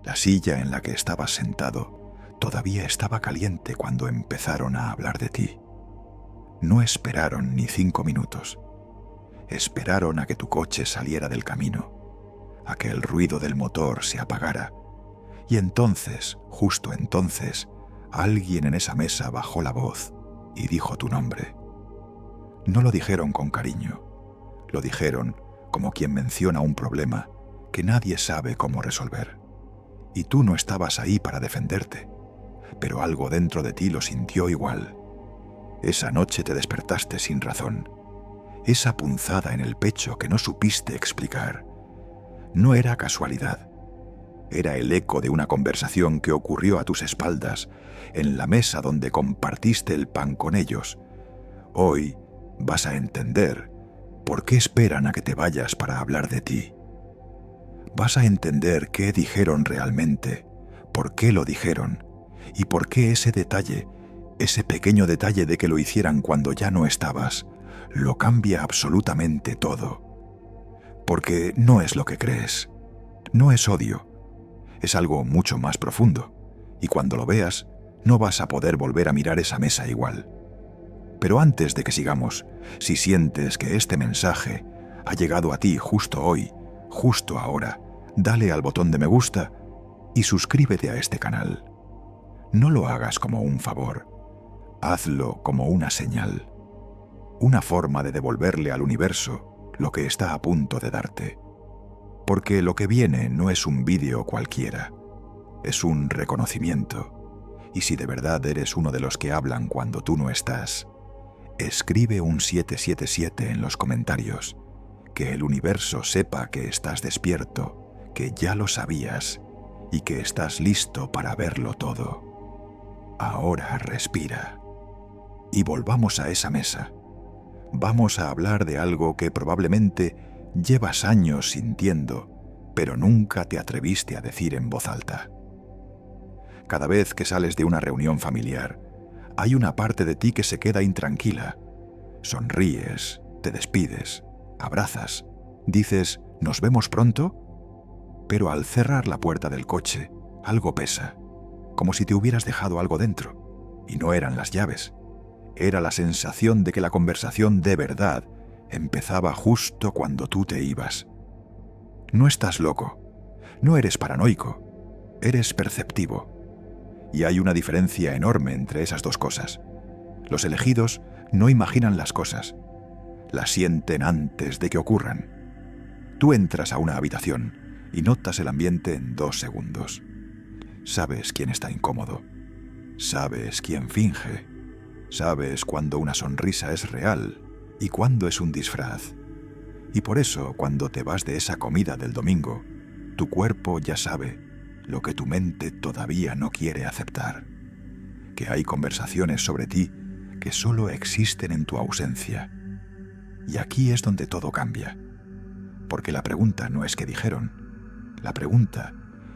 La silla en la que estabas sentado todavía estaba caliente cuando empezaron a hablar de ti. No esperaron ni 5 minutos. Esperaron a que tu coche saliera del camino, a que el ruido del motor se apagara, y entonces, justo entonces, alguien en esa mesa bajó la voz y dijo tu nombre. No lo dijeron con cariño, lo dijeron como quien menciona un problema que nadie sabe cómo resolver. Y tú no estabas ahí para defenderte, pero algo dentro de ti lo sintió igual. Esa noche te despertaste sin razón. Esa punzada en el pecho que no supiste explicar. No era casualidad. Era el eco de una conversación que ocurrió a tus espaldas, en la mesa donde compartiste el pan con ellos. Hoy vas a entender por qué esperan a que te vayas para hablar de ti. Vas a entender qué dijeron realmente, por qué lo dijeron, y por qué ese detalle, ese pequeño detalle de que lo hicieran cuando ya no estabas, lo cambia absolutamente todo. Porque no es lo que crees, no es odio, es algo mucho más profundo, y cuando lo veas, no vas a poder volver a mirar esa mesa igual. Pero antes de que sigamos, si sientes que este mensaje ha llegado a ti justo hoy, justo ahora, dale al botón de me gusta y suscríbete a este canal. No lo hagas como un favor, hazlo como una señal, una forma de devolverle al universo lo que está a punto de darte. Porque lo que viene no es un vídeo cualquiera, es un reconocimiento. Y si de verdad eres uno de los que hablan cuando tú no estás, escribe un 777 en los comentarios, que el universo sepa que estás despierto, que ya lo sabías y que estás listo para verlo todo. Ahora respira y volvamos a esa mesa. Vamos a hablar de algo que probablemente llevas años sintiendo, pero nunca te atreviste a decir en voz alta. Cada vez que sales de una reunión familiar, hay una parte de ti que se queda intranquila. Sonríes, te despides, abrazas, dices «¿Nos vemos pronto?», pero al cerrar la puerta del coche, algo pesa, como si te hubieras dejado algo dentro, y no eran las llaves. Era la sensación de que la conversación de verdad empezaba justo cuando tú te ibas. No estás loco, no eres paranoico, eres perceptivo. Y hay una diferencia enorme entre esas dos cosas. Los elegidos no imaginan las cosas, las sienten antes de que ocurran. Tú entras a una habitación y notas el ambiente en 2 segundos. Sabes quién está incómodo, sabes quién finge, sabes cuándo una sonrisa es real y cuándo es un disfraz. Y por eso, cuando te vas de esa comida del domingo, tu cuerpo ya sabe lo que tu mente todavía no quiere aceptar, que hay conversaciones sobre ti que solo existen en tu ausencia. Y aquí es donde todo cambia, porque la pregunta no es qué dijeron, la pregunta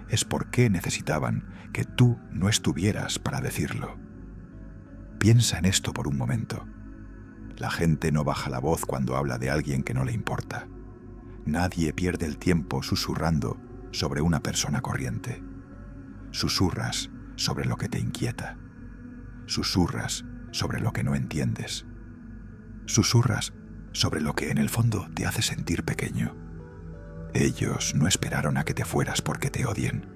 es por qué necesitaban que tú no estuvieras para decirlo. Piensa en esto por un momento. La gente no baja la voz cuando habla de alguien que no le importa. Nadie pierde el tiempo susurrando sobre una persona corriente. Susurras sobre lo que te inquieta. Susurras sobre lo que no entiendes. Susurras sobre lo que en el fondo te hace sentir pequeño. Ellos no esperaron a que te fueras porque te odien.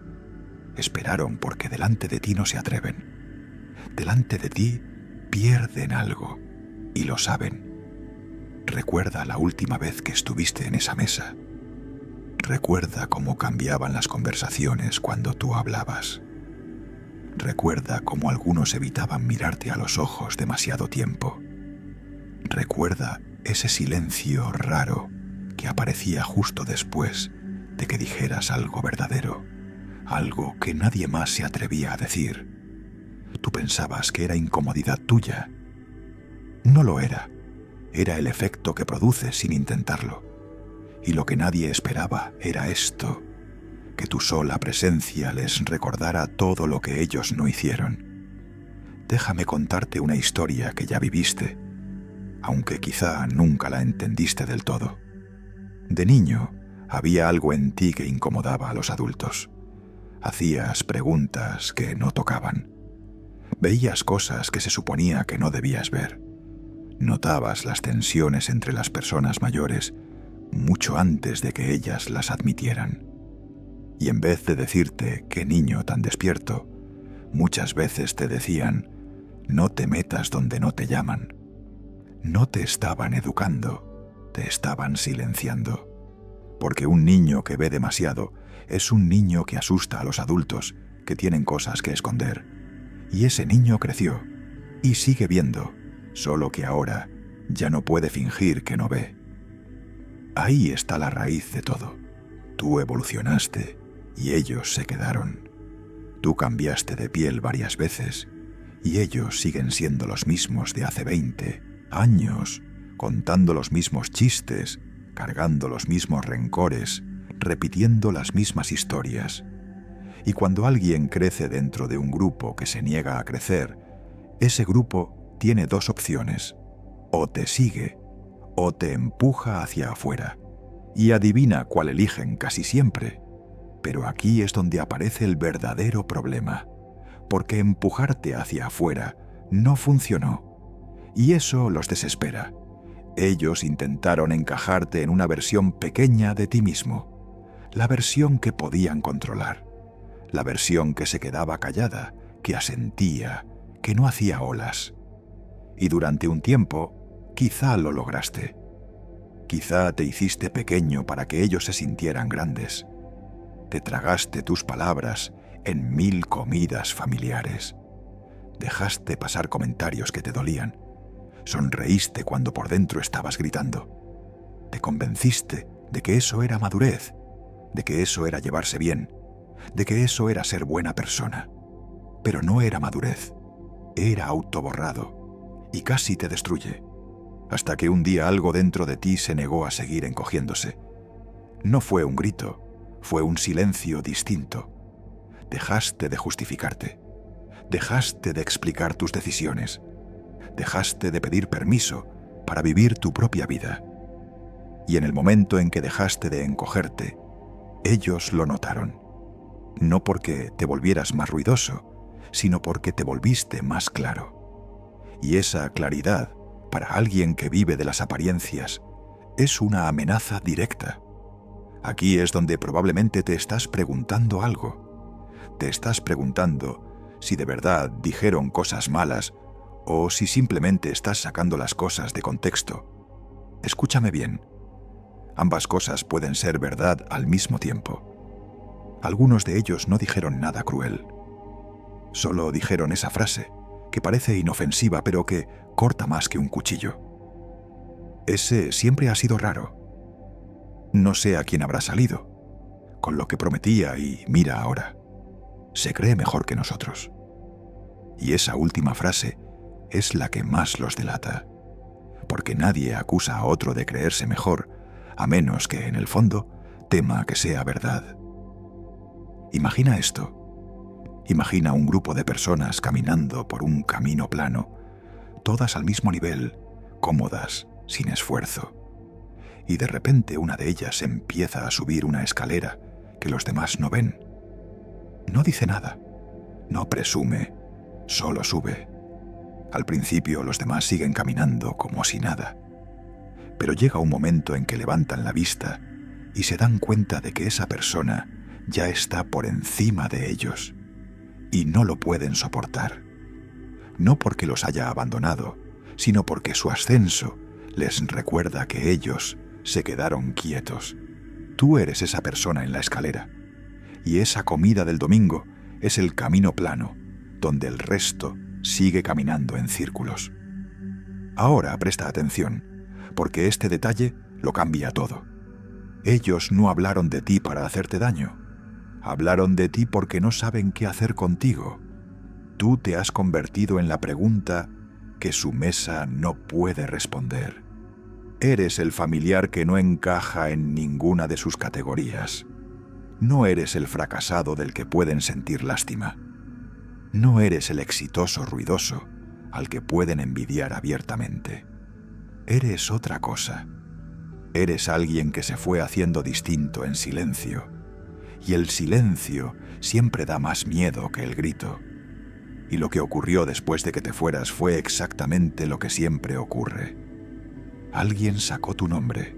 Esperaron porque delante de ti no se atreven. Delante de ti pierden algo y lo saben. Recuerda la última vez que estuviste en esa mesa. Recuerda cómo cambiaban las conversaciones cuando tú hablabas. Recuerda cómo algunos evitaban mirarte a los ojos demasiado tiempo. Recuerda ese silencio raro que aparecía justo después de que dijeras algo verdadero, algo que nadie más se atrevía a decir. Tú pensabas que era incomodidad tuya. No lo era. Era el efecto que produces sin intentarlo. Y lo que nadie esperaba era esto, que tu sola presencia les recordara todo lo que ellos no hicieron. Déjame contarte una historia que ya viviste, aunque quizá nunca la entendiste del todo. De niño, había algo en ti que incomodaba a los adultos. Hacías preguntas que no tocaban. Veías cosas que se suponía que no debías ver. Notabas las tensiones entre las personas mayores mucho antes de que ellas las admitieran. Y en vez de decirte qué niño tan despierto, muchas veces te decían: no te metas donde no te llaman. No te estaban educando, te estaban silenciando. Porque un niño que ve demasiado es un niño que asusta a los adultos que tienen cosas que esconder. Y ese niño creció y sigue viendo, solo que ahora ya no puede fingir que no ve. Ahí está la raíz de todo. Tú evolucionaste y ellos se quedaron. Tú cambiaste de piel varias veces y ellos siguen siendo los mismos de hace 20 años, contando los mismos chistes, cargando los mismos rencores, repitiendo las mismas historias. Y cuando alguien crece dentro de un grupo que se niega a crecer, ese grupo tiene dos opciones: o te sigue o te empuja hacia afuera. Y adivina cuál eligen casi siempre. Pero aquí es donde aparece el verdadero problema, porque empujarte hacia afuera no funcionó. Y eso los desespera. Ellos intentaron encajarte en una versión pequeña de ti mismo, la versión que podían controlar, la versión que se quedaba callada, que asentía, que no hacía olas. Y durante un tiempo, quizá lo lograste. Quizá te hiciste pequeño para que ellos se sintieran grandes. Te tragaste tus palabras en 1000 comidas familiares. Dejaste pasar comentarios que te dolían. Sonreíste cuando por dentro estabas gritando. Te convenciste de que eso era madurez, de que eso era llevarse bien, de que eso era ser buena persona. Pero no era madurez, era autoborrado y casi te destruye. Hasta que un día algo dentro de ti se negó a seguir encogiéndose. No fue un grito, fue un silencio distinto. Dejaste de justificarte, dejaste de explicar tus decisiones, dejaste de pedir permiso para vivir tu propia vida. Y en el momento en que dejaste de encogerte, ellos lo notaron. No porque te volvieras más ruidoso, sino porque te volviste más claro. Y esa claridad, para alguien que vive de las apariencias, es una amenaza directa. Aquí es donde probablemente te estás preguntando algo. Te estás preguntando si de verdad dijeron cosas malas o si simplemente estás sacando las cosas de contexto. Escúchame bien. Ambas cosas pueden ser verdad al mismo tiempo. Algunos de ellos no dijeron nada cruel. Solo dijeron esa frase, que parece inofensiva pero que corta más que un cuchillo. Ese siempre ha sido raro. No sé a quién habrá salido, con lo que prometía y mira ahora. Se cree mejor que nosotros. Y esa última frase es la que más los delata, porque nadie acusa a otro de creerse mejor, a menos que en el fondo tema que sea verdad. Imagina esto. Imagina un grupo de personas caminando por un camino plano, todas al mismo nivel, cómodas, sin esfuerzo. Y de repente una de ellas empieza a subir una escalera que los demás no ven. No dice nada, no presume, solo sube. Al principio los demás siguen caminando como si nada. Pero llega un momento en que levantan la vista y se dan cuenta de que esa persona ya está por encima de ellos. Y no lo pueden soportar. No porque los haya abandonado, sino porque su ascenso les recuerda que ellos se quedaron quietos. Tú eres esa persona en la escalera. Y esa comida del domingo es el camino plano, donde el resto sigue caminando en círculos. Ahora presta atención, porque este detalle lo cambia todo. Ellos no hablaron de ti para hacerte daño. Hablaron de ti porque no saben qué hacer contigo. Tú te has convertido en la pregunta que su mesa no puede responder. Eres el familiar que no encaja en ninguna de sus categorías. No eres el fracasado del que pueden sentir lástima. No eres el exitoso ruidoso al que pueden envidiar abiertamente. Eres otra cosa. Eres alguien que se fue haciendo distinto en silencio y el silencio siempre da más miedo que el grito. Y lo que ocurrió después de que te fueras fue exactamente lo que siempre ocurre. Alguien sacó tu nombre.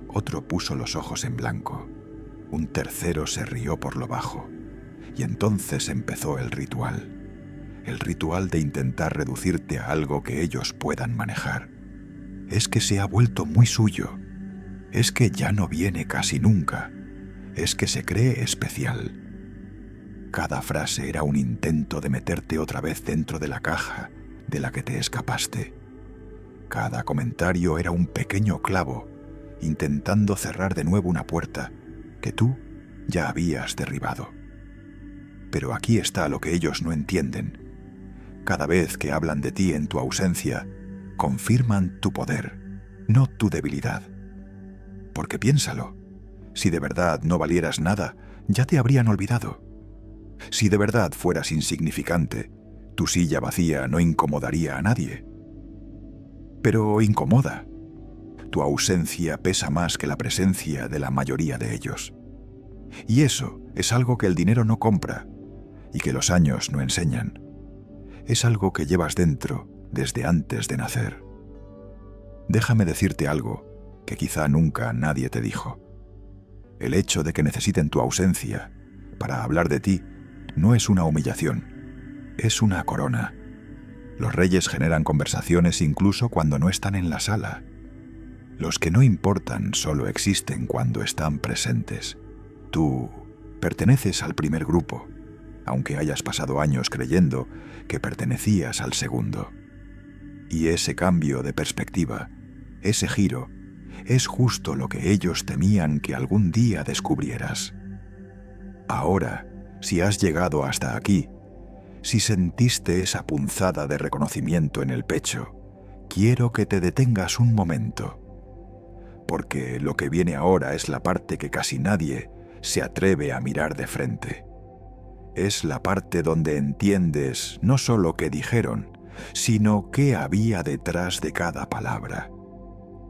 Otro puso los ojos en blanco. Un tercero se rió por lo bajo. Y entonces empezó el ritual. El ritual de intentar reducirte a algo que ellos puedan manejar. Es que se ha vuelto muy suyo. Es que ya no viene casi nunca. Es que se cree especial. Cada frase era un intento de meterte otra vez dentro de la caja de la que te escapaste. Cada comentario era un pequeño clavo, intentando cerrar de nuevo una puerta que tú ya habías derribado. Pero aquí está lo que ellos no entienden. Cada vez que hablan de ti en tu ausencia, confirman tu poder, no tu debilidad. Porque piénsalo, si de verdad no valieras nada, ya te habrían olvidado. Si de verdad fueras insignificante, tu silla vacía no incomodaría a nadie. Pero incomoda. Tu ausencia pesa más que la presencia de la mayoría de ellos. Y eso es algo que el dinero no compra y que los años no enseñan. Es algo que llevas dentro desde antes de nacer. Déjame decirte algo que quizá nunca nadie te dijo. El hecho de que necesiten tu ausencia para hablar de ti no es una humillación, es una corona. Los reyes generan conversaciones incluso cuando no están en la sala. Los que no importan solo existen cuando están presentes. Tú perteneces al primer grupo, aunque hayas pasado años creyendo que pertenecías al segundo. Y ese cambio de perspectiva, ese giro, es justo lo que ellos temían que algún día descubrieras. Ahora, si has llegado hasta aquí, si sentiste esa punzada de reconocimiento en el pecho, quiero que te detengas un momento. Porque lo que viene ahora es la parte que casi nadie se atreve a mirar de frente. Es la parte donde entiendes no solo qué dijeron, sino qué había detrás de cada palabra.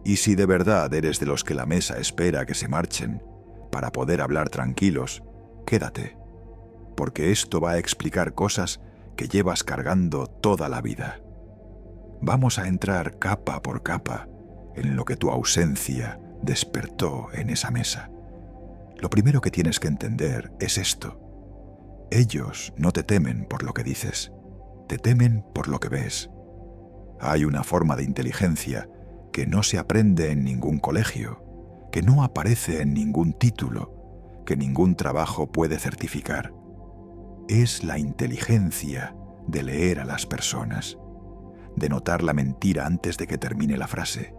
Y si de verdad eres de los que la mesa espera que se marchen para poder hablar tranquilos, quédate, porque esto va a explicar cosas que llevas cargando toda la vida. Vamos a entrar capa por capa en lo que tu ausencia despertó en esa mesa. Lo primero que tienes que entender es esto. Ellos no te temen por lo que dices, te temen por lo que ves. Hay una forma de inteligencia que no se aprende en ningún colegio, que no aparece en ningún título, que ningún trabajo puede certificar. Es la inteligencia de leer a las personas, de notar la mentira antes de que termine la frase,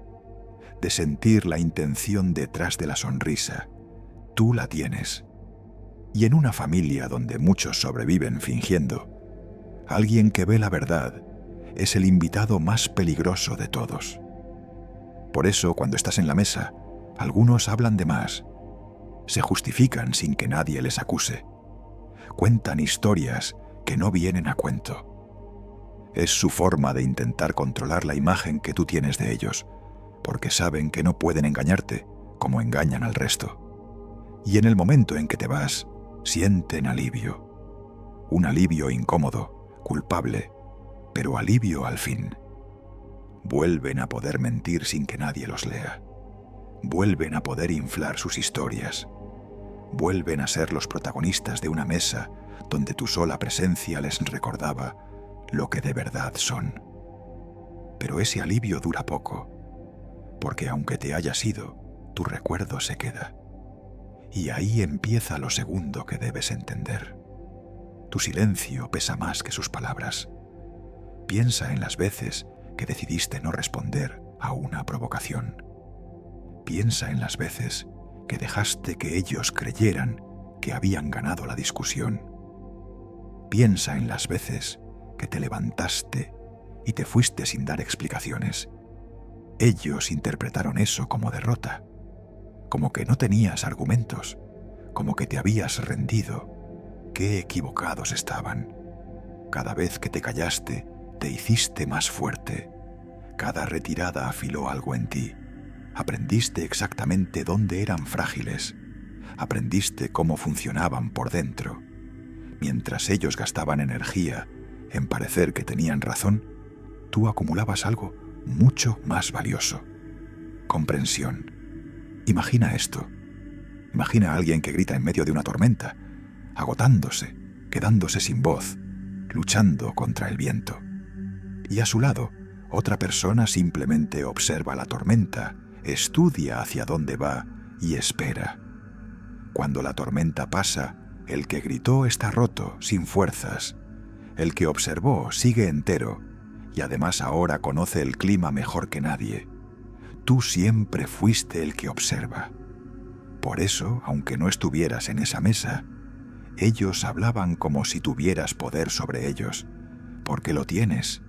de sentir la intención detrás de la sonrisa. Tú la tienes. Y en una familia donde muchos sobreviven fingiendo, alguien que ve la verdad es el invitado más peligroso de todos. Por eso, cuando estás en la mesa, algunos hablan de más, se justifican sin que nadie les acuse, cuentan historias que no vienen a cuento. Es su forma de intentar controlar la imagen que tú tienes de ellos, porque saben que no pueden engañarte como engañan al resto. Y en el momento en que te vas, sienten alivio. Un alivio incómodo, culpable, pero alivio al fin. Vuelven a poder mentir sin que nadie los lea. Vuelven a poder inflar sus historias. Vuelven a ser los protagonistas de una mesa donde tu sola presencia les recordaba lo que de verdad son. Pero ese alivio dura poco, porque aunque te hayas ido, tu recuerdo se queda. Y ahí empieza lo segundo que debes entender. Tu silencio pesa más que sus palabras. Piensa en las veces que decidiste no responder a una provocación. Piensa en las veces que dejaste que ellos creyeran que habían ganado la discusión. Piensa en las veces que te levantaste y te fuiste sin dar explicaciones. Ellos interpretaron eso como derrota, como que no tenías argumentos, como que te habías rendido. Qué equivocados estaban. Cada vez que te callaste, te hiciste más fuerte. Cada retirada afiló algo en ti. Aprendiste exactamente dónde eran frágiles. Aprendiste cómo funcionaban por dentro. Mientras ellos gastaban energía en parecer que tenían razón, tú acumulabas algo mucho más valioso: comprensión. Imagina esto. Imagina a alguien que grita en medio de una tormenta, agotándose, quedándose sin voz, luchando contra el viento. Y a su lado, otra persona simplemente observa la tormenta, estudia hacia dónde va y espera. Cuando la tormenta pasa, el que gritó está roto, sin fuerzas. El que observó sigue entero y además ahora conoce el clima mejor que nadie. Tú siempre fuiste el que observa. Por eso, aunque no estuvieras en esa mesa, ellos hablaban como si tuvieras poder sobre ellos, porque lo tienes.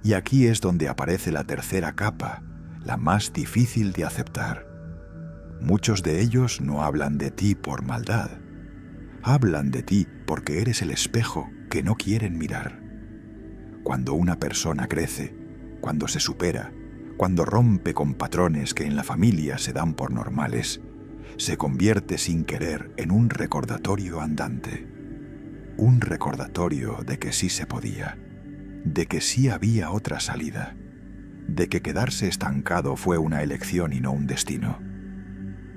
Y aquí es donde aparece la tercera capa, la más difícil de aceptar. Muchos de ellos no hablan de ti por maldad. Hablan de ti porque eres el espejo que no quieren mirar. Cuando una persona crece, cuando se supera, cuando rompe con patrones que en la familia se dan por normales, se convierte sin querer en un recordatorio andante. Un recordatorio de que sí se podía, de que sí había otra salida, de que quedarse estancado fue una elección y no un destino.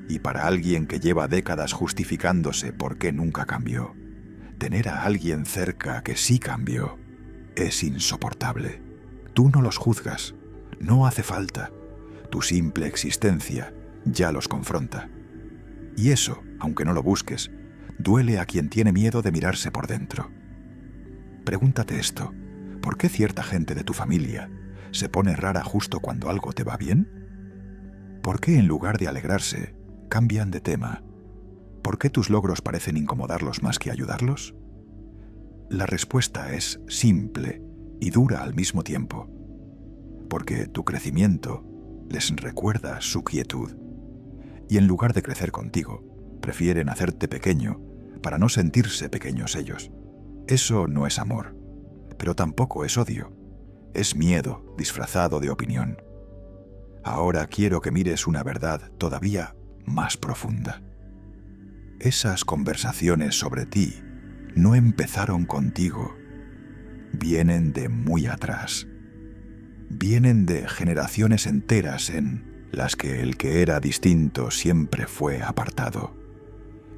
Y para alguien que lleva décadas justificándose por qué nunca cambió, tener a alguien cerca que sí cambió es insoportable. Tú no los juzgas, no hace falta. Tu simple existencia ya los confronta. Y eso, aunque no lo busques, duele a quien tiene miedo de mirarse por dentro. Pregúntate esto: ¿por qué cierta gente de tu familia se pone rara justo cuando algo te va bien? ¿Por qué en lugar de alegrarse, cambian de tema? ¿Por qué tus logros parecen incomodarlos más que ayudarlos? La respuesta es simple y dura al mismo tiempo. Porque tu crecimiento les recuerda su quietud. Y en lugar de crecer contigo, prefieren hacerte pequeño para no sentirse pequeños ellos. Eso no es amor, pero tampoco es odio. Es miedo disfrazado de opinión. Ahora quiero que mires una verdad todavía más profunda. Esas conversaciones sobre ti no empezaron contigo. Vienen de muy atrás. Vienen de generaciones enteras en las que el que era distinto siempre fue apartado.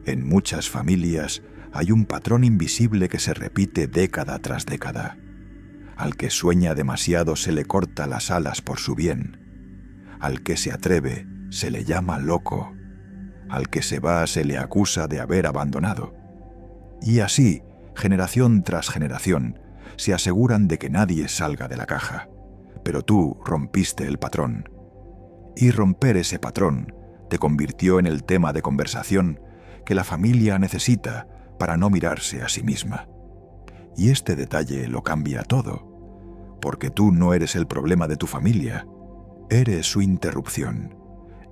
En muchas familias hay un patrón invisible que se repite década tras década. Al que sueña demasiado se le corta las alas por su bien. Al que se atreve se le llama loco. Al que se va se le acusa de haber abandonado. Y así, generación tras generación, se aseguran de que nadie salga de la caja. Pero tú rompiste el patrón. Y romper ese patrón te convirtió en el tema de conversación que la familia necesita para no mirarse a sí misma. Y este detalle lo cambia todo, porque tú no eres el problema de tu familia, eres su interrupción.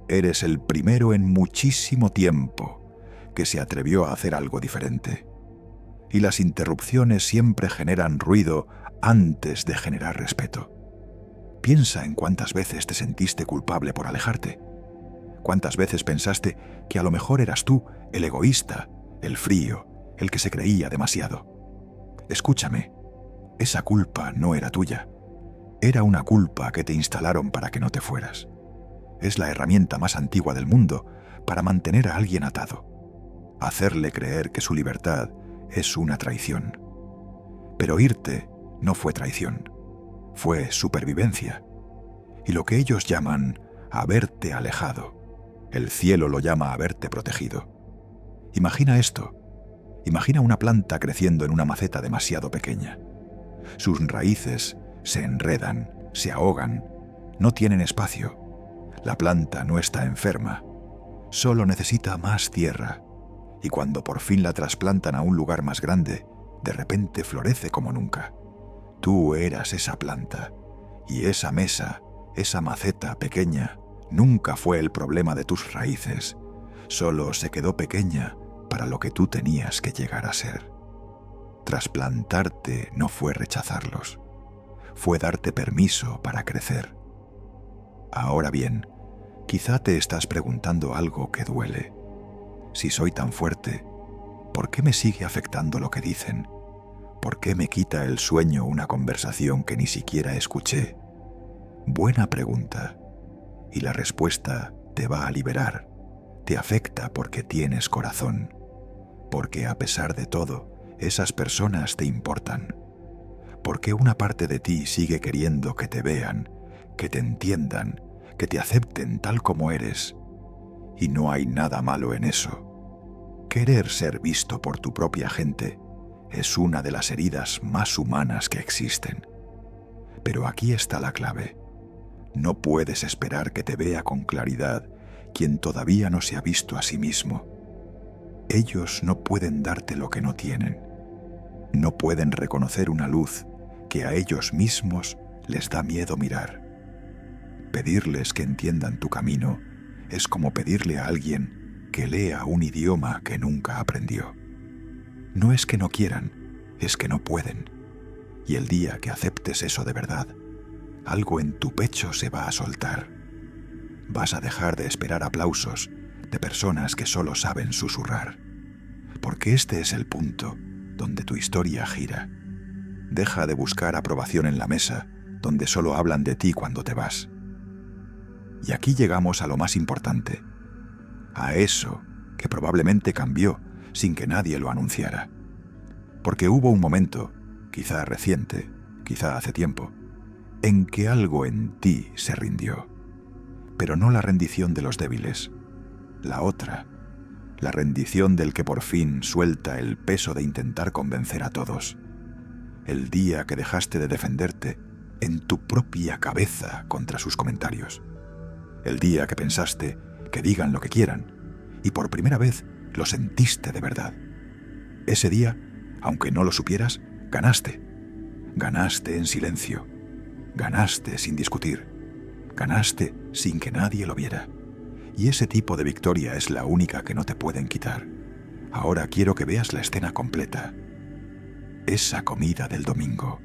Eres el primero en muchísimo tiempo que se atrevió a hacer algo diferente. Y las interrupciones siempre generan ruido antes de generar respeto. Piensa en cuántas veces te sentiste culpable por alejarte. Cuántas veces pensaste que a lo mejor eras tú el egoísta, el frío, el que se creía demasiado. Escúchame, esa culpa no era tuya. Era una culpa que te instalaron para que no te fueras. Es la herramienta más antigua del mundo para mantener a alguien atado. Hacerle creer que su libertad es una traición. Pero irte no fue traición. Fue supervivencia. Y lo que ellos llaman haberte alejado, el cielo lo llama haberte protegido. Imagina esto. Imagina una planta creciendo en una maceta demasiado pequeña. Sus raíces se enredan, se ahogan, no tienen espacio. La planta no está enferma, solo necesita más tierra. Y cuando por fin la trasplantan a un lugar más grande, de repente florece como nunca. Tú eras esa planta, y esa mesa, esa maceta pequeña, nunca fue el problema de tus raíces. Solo se quedó pequeña para lo que tú tenías que llegar a ser. Trasplantarte no fue rechazarlos, fue darte permiso para crecer. Ahora bien, quizá te estás preguntando algo que duele. Si soy tan fuerte, ¿por qué me sigue afectando lo que dicen? ¿Por qué me quita el sueño una conversación que ni siquiera escuché? Buena pregunta. Y la respuesta te va a liberar. Te afecta porque tienes corazón. Porque a pesar de todo, esas personas te importan. Porque una parte de ti sigue queriendo que te vean, que te entiendan, que te acepten tal como eres. Y no hay nada malo en eso. Querer ser visto por tu propia gente es una de las heridas más humanas que existen. Pero aquí está la clave. No puedes esperar que te vea con claridad quien todavía no se ha visto a sí mismo. Ellos no pueden darte lo que no tienen. No pueden reconocer una luz que a ellos mismos les da miedo mirar. Pedirles que entiendan tu camino es como pedirle a alguien que lea un idioma que nunca aprendió. No es que no quieran, es que no pueden. Y el día que aceptes eso de verdad, algo en tu pecho se va a soltar. Vas a dejar de esperar aplausos de personas que solo saben susurrar. Porque este es el punto donde tu historia gira. Deja de buscar aprobación en la mesa, donde solo hablan de ti cuando te vas. Y aquí llegamos a lo más importante, a eso que probablemente cambió sin que nadie lo anunciara. Porque hubo un momento, quizá reciente, quizá hace tiempo, en que algo en ti se rindió. Pero no la rendición de los débiles, la otra, la rendición del que por fin suelta el peso de intentar convencer a todos. El día que dejaste de defenderte en tu propia cabeza contra sus comentarios. El día que pensaste que digan lo que quieran y por primera vez lo sentiste de verdad. Ese día, aunque no lo supieras, ganaste. Ganaste en silencio. Ganaste sin discutir. Ganaste sin que nadie lo viera. Y ese tipo de victoria es la única que no te pueden quitar. Ahora quiero que veas la escena completa. Esa comida del domingo.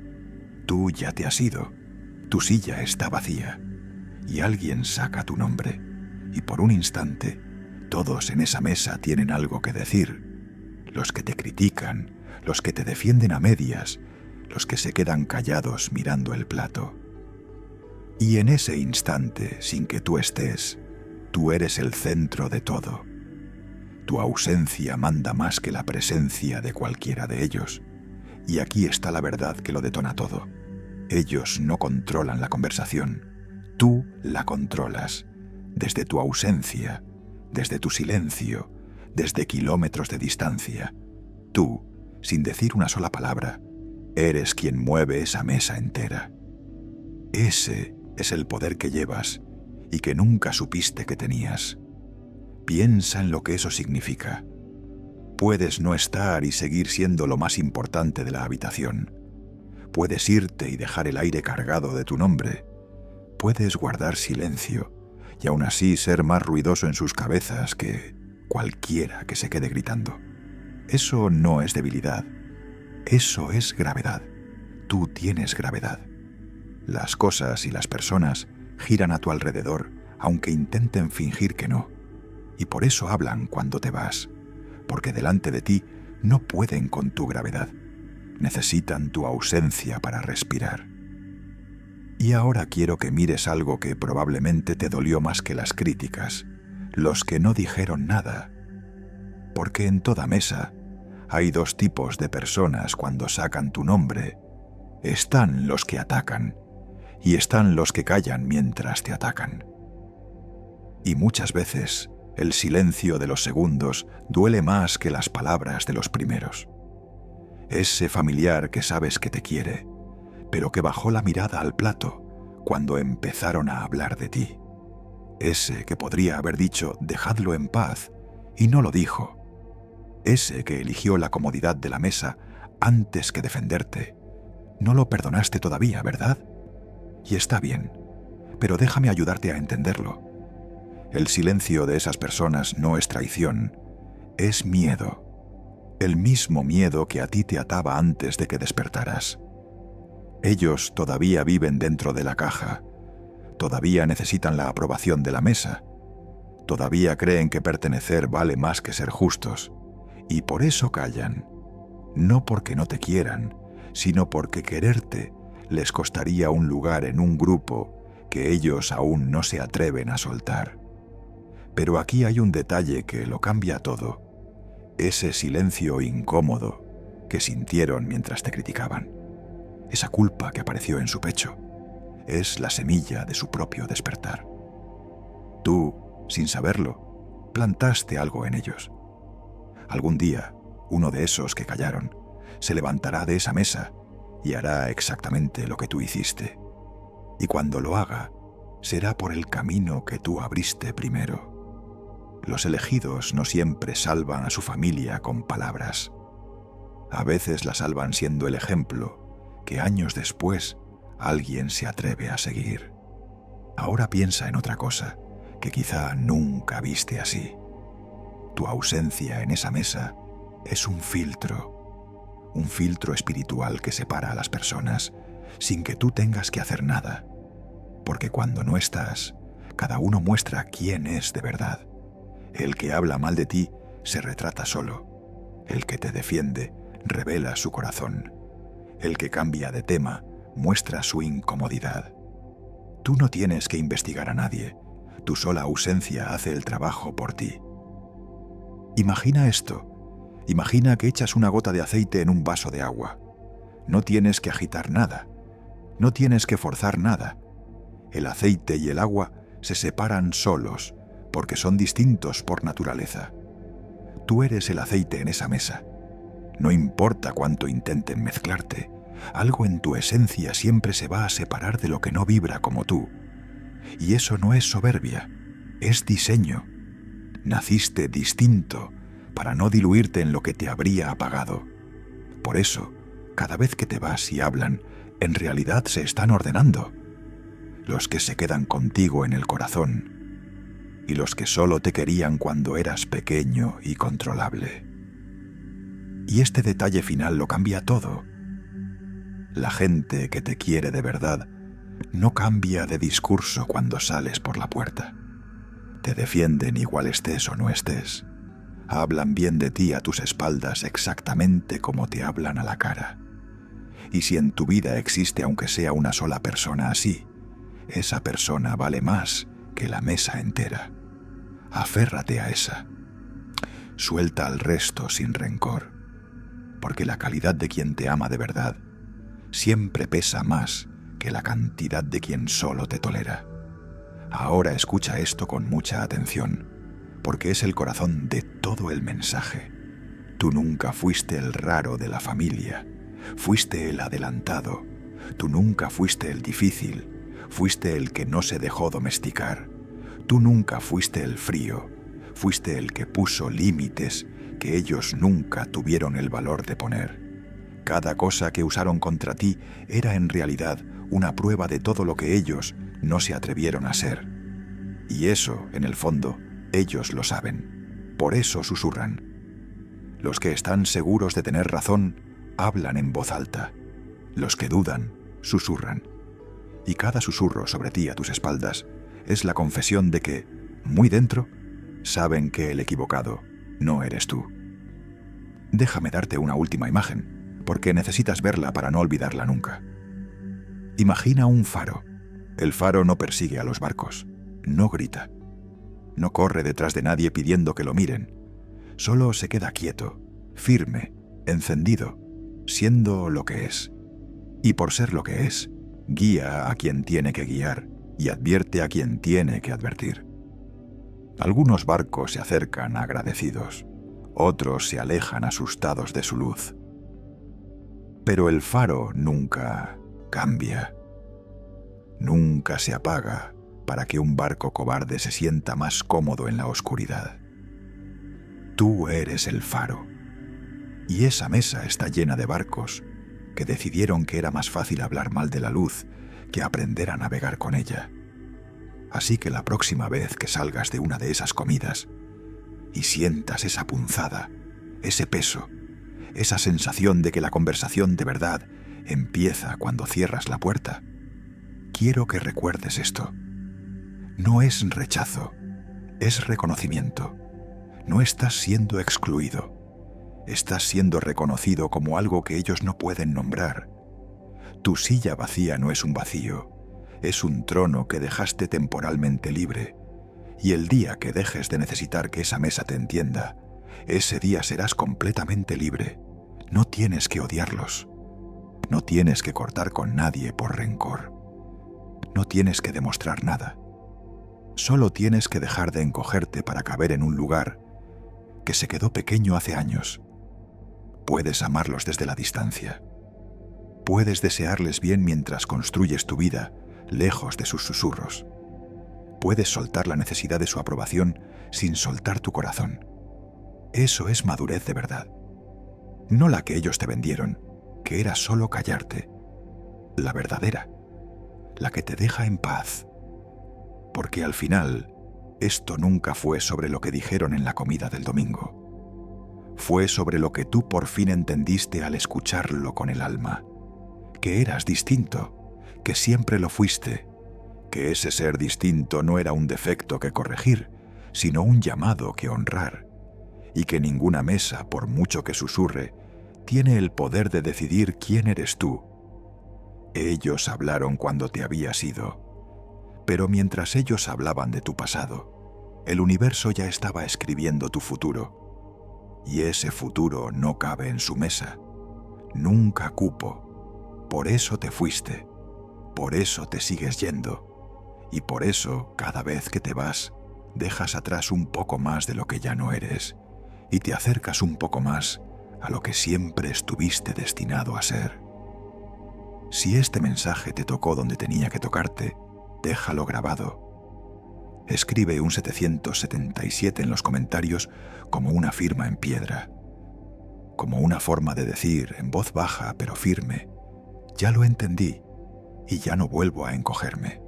Tú ya te has ido. Tu silla está vacía. Y alguien saca tu nombre. Y por un instante, todos en esa mesa tienen algo que decir. Los que te critican, los que te defienden a medias, los que se quedan callados mirando el plato. Y en ese instante, sin que tú estés, tú eres el centro de todo. Tu ausencia manda más que la presencia de cualquiera de ellos. Y aquí está la verdad que lo detona todo. Ellos no controlan la conversación. Tú la controlas. Desde tu ausencia, desde tu silencio, desde kilómetros de distancia. Tú, sin decir una sola palabra, eres quien mueve esa mesa entera. Ese es el poder que llevas y que nunca supiste que tenías. Piensa en lo que eso significa. Puedes no estar y seguir siendo lo más importante de la habitación. Puedes irte y dejar el aire cargado de tu nombre. Puedes guardar silencio y aún así ser más ruidoso en sus cabezas que cualquiera que se quede gritando. Eso no es debilidad. Eso es gravedad. Tú tienes gravedad. Las cosas y las personas giran a tu alrededor, aunque intenten fingir que no. Y por eso hablan cuando te vas, porque delante de ti no pueden con tu gravedad. Necesitan tu ausencia para respirar. Y ahora quiero que mires algo que probablemente te dolió más que las críticas, los que no dijeron nada. Porque en toda mesa hay dos tipos de personas cuando sacan tu nombre. Están los que atacan y están los que callan mientras te atacan. Y muchas veces el silencio de los segundos duele más que las palabras de los primeros. Ese familiar que sabes que te quiere, pero que bajó la mirada al plato cuando empezaron a hablar de ti. Ese que podría haber dicho «dejadlo en paz» y no lo dijo. Ese que eligió la comodidad de la mesa antes que defenderte. No lo perdonaste todavía, ¿verdad? Y está bien, pero déjame ayudarte a entenderlo. El silencio de esas personas no es traición, es miedo. El mismo miedo que a ti te ataba antes de que despertaras. Ellos todavía viven dentro de la caja, todavía necesitan la aprobación de la mesa. Todavía creen que pertenecer vale más que ser justos, y por eso callan, no porque no te quieran, sino porque quererte les costaría un lugar en un grupo que ellos aún no se atreven a soltar. Pero aquí hay un detalle que lo cambia todo: ese silencio incómodo que sintieron mientras te criticaban, esa culpa que apareció en su pecho, es la semilla de su propio despertar. Tú, sin saberlo, plantaste algo en ellos. Algún día, uno de esos que callaron se levantará de esa mesa y hará exactamente lo que tú hiciste. Y cuando lo haga, será por el camino que tú abriste primero. Los elegidos no siempre salvan a su familia con palabras. A veces la salvan siendo el ejemplo que años después alguien se atreve a seguir. Ahora piensa en otra cosa que quizá nunca viste así. Tu ausencia en esa mesa es un filtro espiritual que separa a las personas sin que tú tengas que hacer nada. Porque cuando no estás, cada uno muestra quién es de verdad. El que habla mal de ti se retrata solo. El que te defiende revela su corazón. El que cambia de tema muestra su incomodidad. Tú no tienes que investigar a nadie. Tu sola ausencia hace el trabajo por ti. Imagina esto. Imagina que echas una gota de aceite en un vaso de agua. No tienes que agitar nada. No tienes que forzar nada. El aceite y el agua se separan solos porque son distintos por naturaleza. Tú eres el aceite en esa mesa. No importa cuánto intenten mezclarte, algo en tu esencia siempre se va a separar de lo que no vibra como tú. Y eso no es soberbia, es diseño. Naciste distinto para no diluirte en lo que te habría apagado. Por eso, cada vez que te vas y hablan, en realidad se están ordenando. Los que se quedan contigo en el corazón y los que solo te querían cuando eras pequeño y controlable. Y este detalle final lo cambia todo. La gente que te quiere de verdad no cambia de discurso cuando sales por la puerta. Te defienden igual estés o no estés. Hablan bien de ti a tus espaldas exactamente como te hablan a la cara. Y si en tu vida existe aunque sea una sola persona así, esa persona vale más que la mesa entera. Aférrate a esa. Suelta al resto sin rencor, porque la calidad de quien te ama de verdad siempre pesa más que la cantidad de quien solo te tolera. Ahora escucha esto con mucha atención, porque es el corazón de todo el mensaje. Tú nunca fuiste el raro de la familia, fuiste el adelantado. Tú nunca fuiste el difícil, fuiste el que no se dejó domesticar. Tú nunca fuiste el frío, fuiste el que puso límites que ellos nunca tuvieron el valor de poner. Cada cosa que usaron contra ti era en realidad una prueba de todo lo que ellos no se atrevieron a ser. Y eso, en el fondo, ellos lo saben. Por eso susurran. Los que están seguros de tener razón hablan en voz alta. Los que dudan susurran. Y cada susurro sobre ti a tus espaldas es la confesión de que, muy dentro, saben que el equivocado no eres tú. Déjame darte una última imagen, porque necesitas verla para no olvidarla nunca. Imagina un faro. El faro no persigue a los barcos, no grita, no corre detrás de nadie pidiendo que lo miren. Solo se queda quieto, firme, encendido, siendo lo que es. Y por ser lo que es, guía a quien tiene que guiar y advierte a quien tiene que advertir. Algunos barcos se acercan agradecidos, otros se alejan asustados de su luz. Pero el faro nunca cambia, nunca se apaga para que un barco cobarde se sienta más cómodo en la oscuridad. Tú eres el faro, y esa mesa está llena de barcos que decidieron que era más fácil hablar mal de la luz que aprender a navegar con ella. Así que la próxima vez que salgas de una de esas comidas y sientas esa punzada, ese peso, esa sensación de que la conversación de verdad empieza cuando cierras la puerta, quiero que recuerdes esto. No es rechazo, Es reconocimiento. No estás siendo excluido. Estás siendo reconocido como algo que ellos no pueden nombrar. Tu silla vacía no es un vacío, es un trono que dejaste temporalmente libre. Y el día que dejes de necesitar que esa mesa te entienda, ese día serás completamente libre. No tienes que odiarlos. No tienes que cortar con nadie por rencor. No tienes que demostrar nada. Solo tienes que dejar de encogerte para caber en un lugar que se quedó pequeño hace años. Puedes amarlos desde la distancia. Puedes desearles bien mientras construyes tu vida lejos de sus susurros. Puedes soltar la necesidad de su aprobación sin soltar tu corazón. Eso es madurez de verdad. No la que ellos te vendieron, que era solo callarte. La verdadera. La que te deja en paz. Porque al final, esto nunca fue sobre lo que dijeron en la comida del domingo. Fue sobre lo que tú por fin entendiste al escucharlo con el alma. Que eras distinto, que siempre lo fuiste, que ese ser distinto no era un defecto que corregir, sino un llamado que honrar, y que ninguna mesa, por mucho que susurre, tiene el poder de decidir quién eres tú. Ellos hablaron cuando te habías ido, pero mientras ellos hablaban de tu pasado, el universo ya estaba escribiendo tu futuro. Y ese futuro no cabe en su mesa. Nunca cupo. Por eso te fuiste. Por eso te sigues yendo. Y por eso, cada vez que te vas, dejas atrás un poco más de lo que ya no eres. Y te acercas un poco más a lo que siempre estuviste destinado a ser. Si este mensaje te tocó donde tenía que tocarte, déjalo grabado. Escribe un 777 en los comentarios como una firma en piedra, como una forma de decir en voz baja pero firme: ya lo entendí y ya no vuelvo a encogerme.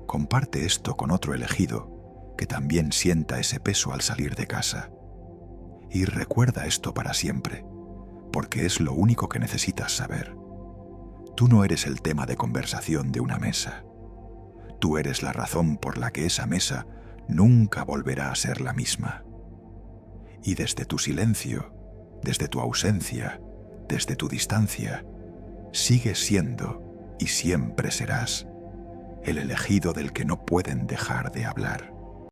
Comparte esto con otro elegido que también sienta ese peso al salir de casa. Y recuerda esto para siempre, porque es lo único que necesitas saber. Tú no eres el tema de conversación de una mesa. Tú eres la razón por la que esa mesa nunca volverá a ser la misma. Y desde tu silencio, desde tu ausencia, desde tu distancia, sigues siendo y siempre serás el elegido del que no pueden dejar de hablar.